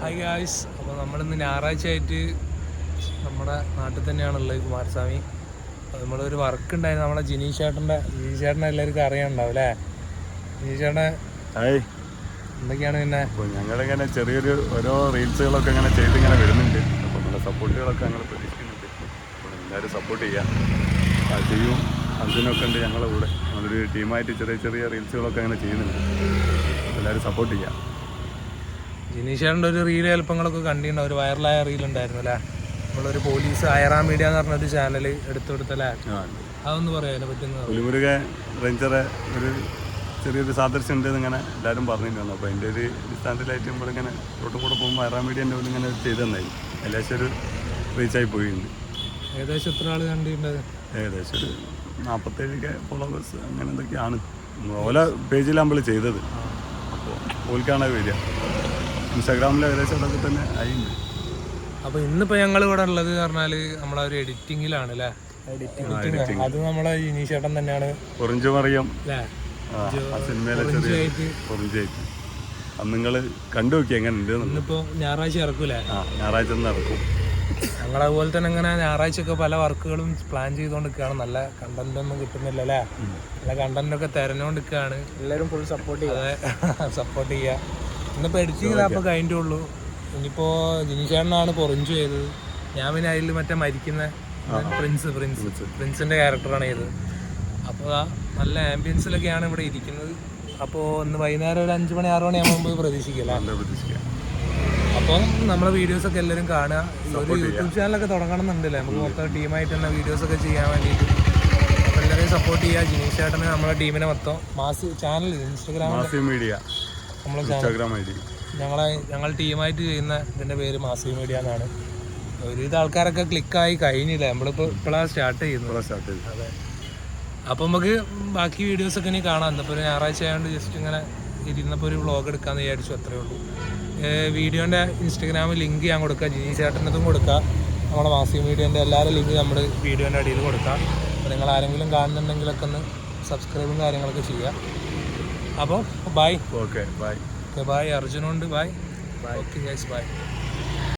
Hi guys, അപ്പോൾ നമ്മളിന്ന് ഞായറാഴ്ച ആയിട്ട് നമ്മുടെ നാട്ടിൽ തന്നെയാണുള്ളത്, കുമാരസ്വാമി. അപ്പോൾ നമ്മളൊരു വർക്ക് ഉണ്ടായിരുന്നു നമ്മളെ ജിനീഷ് ചേട്ടനെ എല്ലാവർക്കും അറിയാനുണ്ടാവും അല്ലേ? ജിനീഷ് ചേട്ടനെ എന്തൊക്കെയാണ് പിന്നെ? അപ്പോൾ ഞങ്ങളിങ്ങനെ ചെറിയൊരു ഓരോ റീൽസുകളൊക്കെ ഇങ്ങനെ ചെയ്തിങ്ങനെ വരുന്നുണ്ട്. അപ്പോൾ നമ്മുടെ സപ്പോർട്ടുകളൊക്കെ ഞങ്ങൾ പ്രതീക്ഷിക്കുന്നുണ്ട്. അപ്പോൾ എല്ലാവരും സപ്പോർട്ട് ചെയ്യാം. ചെയ്യും അതിനൊക്കെ ഉണ്ട് ഞങ്ങളുടെ കൂടെ. നമ്മളൊരു ടീമായിട്ട് ചെറിയ ചെറിയ റീൽസുകളൊക്കെ അങ്ങനെ ചെയ്യുന്നുണ്ട്. എല്ലാവരും സപ്പോർട്ട് ചെയ്യാം. ജിനീഷ് ചേട്ടൻ്റെ ഒരു റീൽ ചിലപ്പങ്ങളൊക്കെ കണ്ടിട്ടുണ്ടോ? ഒരു വൈറലായ റീലുണ്ടായിരുന്നു അല്ലേ? നമ്മളൊരു പോലീസ് അയറാ മീഡിയ എന്ന് പറഞ്ഞൊരു ചാനൽ എടുത്തെടുത്തല്ലേ? അതൊന്ന് പറയാം അതിനെ പറ്റുന്ന. പുലിമുരുക റേഞ്ചറെ ഒരു ചെറിയൊരു സാദൃശ്യം ഉണ്ടെന്ന് ഇങ്ങനെ എല്ലാവരും പറഞ്ഞിട്ടുണ്ട്. അപ്പോൾ അതിൻ്റെ ഒരു അടിസ്ഥാനത്തിലായിട്ട് നമ്മളിങ്ങനെ റോട്ടും കൂടെ പോകുമ്പോൾ അയറാ മീഡിയൻ്റെ പോലെ ഇങ്ങനെ ചെയ്ത് തന്നായി. ഏകദേശം ഒരു റീച്ചായി പോയിട്ടുണ്ട്. ഏകദേശം എത്ര ആൾ കണ്ടിട്ടുണ്ട്? ഏകദേശം ഒരു 47 ഫോളോവേഴ്സ് അങ്ങനെ എന്തൊക്കെയാണ് ഓല പേജിലാണ് നമ്മൾ ചെയ്തത്. അപ്പോൾ ഓൽക്കാണ് വരിക. ഇൻസ്റ്റാഗ്രാമിൽ ഏകദേശം അതൊക്കെ തന്നെ ആയിട്ടുണ്ട്. അപ്പോൾ ഇന്നിപ്പോൾ ഞങ്ങൾ ഇവിടെ ഉള്ളത് പറഞ്ഞാൽ നമ്മളെ ഒരു എഡിറ്റിങ്ങിലാണ് അല്ലേ? എഡിറ്റിംഗ് അത് നമ്മളെ ജിനീഷ് ചേട്ടൻ തന്നെയാണ്. ഒറിഞ്ച് മറിയം അല്ലേ? ആ സിനിമയിലെ ചെറിയ ഒറിഞ്ചായിട്ട് അന്ന് നിങ്ങൾ കണ്ടു നോക്കി എങ്ങനെ ഉണ്ട്. ഇന്നിപ്പോൾ ഞായറാഴ്ച ഇറക്കൂലേ? ഞായറാഴ്ച ഒന്ന് ഇറക്കും. ഞങ്ങളതുപോലെ തന്നെ ഇങ്ങനെ ഞായറാഴ്ചയൊക്കെ പല വർക്കുകളും പ്ലാൻ ചെയ്തുകൊണ്ടിരിക്കുകയാണ്. നല്ല കണ്ടന്റ് ഒന്നും കിട്ടുന്നില്ല അല്ലേ? നല്ല കണ്ടന്റൊക്കെ തിരഞ്ഞുകൊണ്ടിരിക്കുകയാണ്. എല്ലാവരും ഫുൾ സപ്പോർട്ട് ചെയ്യുക. അതെ, സപ്പോർട്ട് ചെയ്യുക. ഇന്നിപ്പോൾ എഡിറ്റിംഗ് അപ്പോൾ കഴിഞ്ഞിട്ടുള്ളൂ. ഇനിയിപ്പോൾ ജിനിഷേട്ടനാണ് പൊറിഞ്ചു ചെയ്തത്. ഞാൻ പിന്നെ അതിൽ മറ്റേ മരിക്കുന്ന പ്രിൻസിൻ്റെ ക്യാരക്ടറാണ് ചെയ്തത്. അപ്പോൾ നല്ല ആംബിയൻസിലൊക്കെയാണ് ഇവിടെ ഇരിക്കുന്നത്. അപ്പോൾ ഇന്ന് വൈകുന്നേരം ഒരു 5 മണി 6 മണിയാകുമ്പോൾ പ്രതീക്ഷിക്കില്ല. അപ്പോൾ നമ്മളെ വീഡിയോസൊക്കെ എല്ലാവരും കാണുക. ഒരു യൂട്യൂബ് ചാനലൊക്കെ തുടങ്ങണമെന്നുണ്ടല്ലേ? നമുക്ക് മൊത്തം ടീമായിട്ട് തന്നെ വീഡിയോസൊക്കെ ചെയ്യാൻ വേണ്ടിയിട്ട്. അപ്പോൾ എല്ലാവരെയും സപ്പോർട്ട് ചെയ്യുക. ജിനീഷ് ചേട്ടന് നമ്മളെ ടീമിനെ മൊത്തം ചാനൽ ഇൻസ്റ്റാഗ്രാം മീഡിയ നമ്മളെ ഞങ്ങൾ ടീമായിട്ട് ചെയ്യുന്ന ഇതിൻ്റെ പേര് മാസി മീഡിയ എന്നാണ്. ഒരുവിധ ആൾക്കാരൊക്കെ ക്ലിക്കായി കഴിഞ്ഞില്ല. ഇപ്പോഴാണ് സ്റ്റാർട്ട് ചെയ്യുന്നത്. അതെ. അപ്പോൾ നമുക്ക് ബാക്കി വീഡിയോസൊക്കെ ഇനി കാണാം. ഇന്നിപ്പോൾ ഒരു ഞായറാഴ്ച ആയതുകൊണ്ട് ജസ്റ്റ് ഇങ്ങനെ ഇരുന്നപ്പോൾ ഒരു വ്ളോഗ് എടുക്കാമെന്ന് വിചാരിച്ചു, അത്രയേ ഉള്ളൂ. വീഡിയോൻ്റെ ഇൻസ്റ്റാഗ്രാമിൽ ലിങ്ക് ഞാൻ കൊടുക്കാം, ജിനീഷ് ചേട്ടനതും കൊടുക്കാം, നമ്മുടെ മാസി മീഡിയൻ്റെ എല്ലാവരും ലിങ്ക് നമ്മൾ വീഡിയോൻ്റെ അടിയിൽ കൊടുക്കാം. അപ്പോൾ നിങ്ങൾ ആരെങ്കിലും കാണുന്നുണ്ടെങ്കിലൊക്കെ ഒന്ന് സബ്സ്ക്രൈബും കാര്യങ്ങളൊക്കെ ചെയ്യുക. അപ്പോൾ ബൈ. Okay bye. ബൈ. അർജുനുണ്ട്. ബൈ. Okay guys, by.